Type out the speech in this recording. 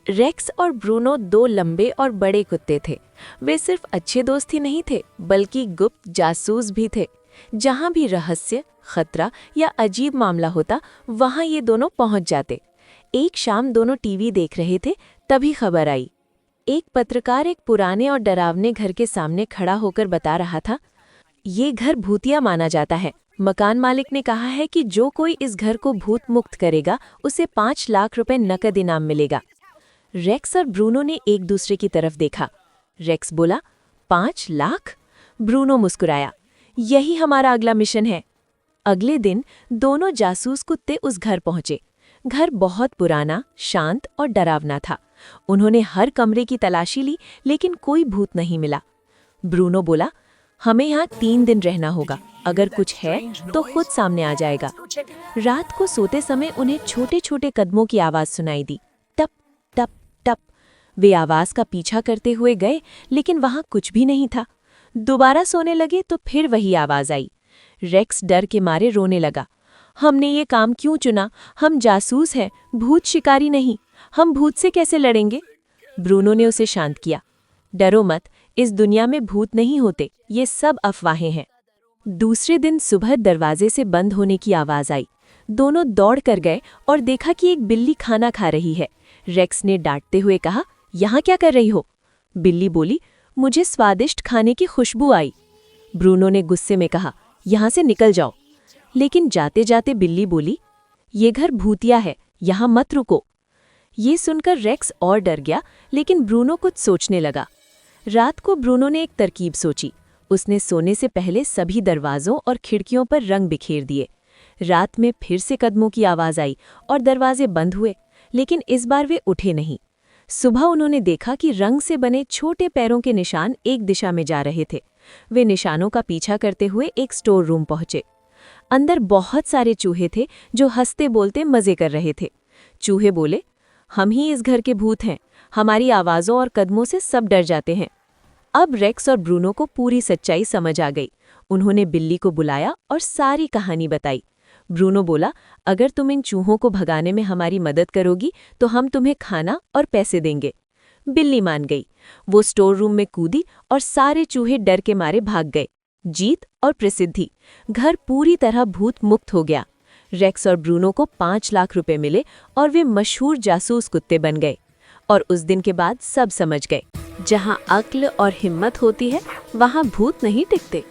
Racks और Bruno दो लंबे और बड़े कुत्ते थे। वे सिर्फ अच्छे दोस्त ही नहीं थे, बल्कि गुप्त जासूस भी थे। जहां भी रहस्य, खतरा या अजीब मामला होता, वहां ये दोनों पहुंच जाते। एक शाम दोनों टीवी देख रहे थे, तभी खबर आई। एक पत्रकार एक पुराने और डरावने घर के सामने खड़ा होकर बता रहा था, ये घर भूतिया माना जाता है। मकान मालिक ने कहा है कि जो कोई इस घर को भूत मुक्त करेगा, उसे 5 लाख रुपए नकद इनाम मिलेगा। रेक्स और ब्रूनो ने एक दूसरे की तरफ देखा। रेक्स बोला, 5 लाख? ब्रूनो मुस्कुराया, यही हमारा अगला मिशन है। अगले दिन दोनों जासूस कुत्ते उस घर पहुंचे। घर बहुत पुराना, शांत और डरावना था। उन्होंने हर कमरे की तलाशी ली, लेकिन कोई भूत नहीं मिला। ब्रूनो बोला, हमें यहाँ 3 दिन रहना होगा। अगर कुछ है तो खुद सामने आ जाएगा। रात को सोते समय उन्हें छोटे छोटे कदमों की आवाज सुनाई दी, टप टप टप। वे आवाज का पीछा करते हुए गए, लेकिन वहां कुछ भी नहीं था। दोबारा सोने लगे तो फिर वही आवाज आई। रेक्स डर के मारे रोने लगा, हमने ये काम क्यों चुना? हम जासूस हैं, भूत शिकारी नहीं। हम भूत से कैसे लड़ेंगे? ब्रूनो ने उसे शांत किया, डरो मत, इस दुनिया में भूत नहीं होते, ये सब अफवाहें हैं। दूसरे दिन सुबह दरवाजे से बंद होने की आवाज आई। दोनों दौड़ कर गए और देखा कि एक बिल्ली खाना खा रही है। रेक्स ने डांटते हुए कहा, यहाँ क्या कर रही हो? बिल्ली बोली, मुझे स्वादिष्ट खाने की खुशबू आई। ब्रूनो ने गुस्से में कहा, यहाँ से निकल जाओ। लेकिन जाते जाते बिल्ली बोली, ये घर भूतिया है, यहाँ मत रुको। ये सुनकर रेक्स और डर गया, लेकिन ब्रूनो कुछ सोचने लगा। रात को ब्रूनो ने एक तरकीब सोची। उसने सोने से पहले सभी दरवाजों और खिड़कियों पर रंग बिखेर दिए। रात में फिर से कदमों की आवाज आई और दरवाजे बंद हुए, लेकिन इस बार वे उठे नहीं। सुबह उन्होंने देखा कि रंग से बने छोटे पैरों के निशान एक दिशा में जा रहे थे। वे निशानों का पीछा करते हुए एक स्टोर रूम पहुंचे। अंदर बहुत सारे चूहे थे जो हंसते बोलते मजे कर रहे थे। चूहे बोले, हम ही इस घर के भूत हैं, हमारी आवाज़ों और कदमों से सब डर जाते हैं। अब रेक्स और ब्रूनो को पूरी सच्चाई समझ आ गई। उन्होंने बिल्ली को बुलाया और सारी कहानी बताई। ब्रूनो बोला, अगर तुम इन चूहों को भगाने में हमारी मदद करोगी तो हम तुम्हें खाना और पैसे देंगे। बिल्ली मान गई। वो स्टोर रूम में कूदी और सारे चूहे डर के मारे भाग गए। जीत और प्रसिद्धि, घर पूरी तरह भूत मुक्त हो गया। रेक्स और ब्रूनो को 5 लाख रुपए मिले और वे मशहूर जासूस कुत्ते बन गए। और उस दिन के बाद सब समझ गए, जहां अक्ल और हिम्मत होती है, वहां भूत नहीं टिकते।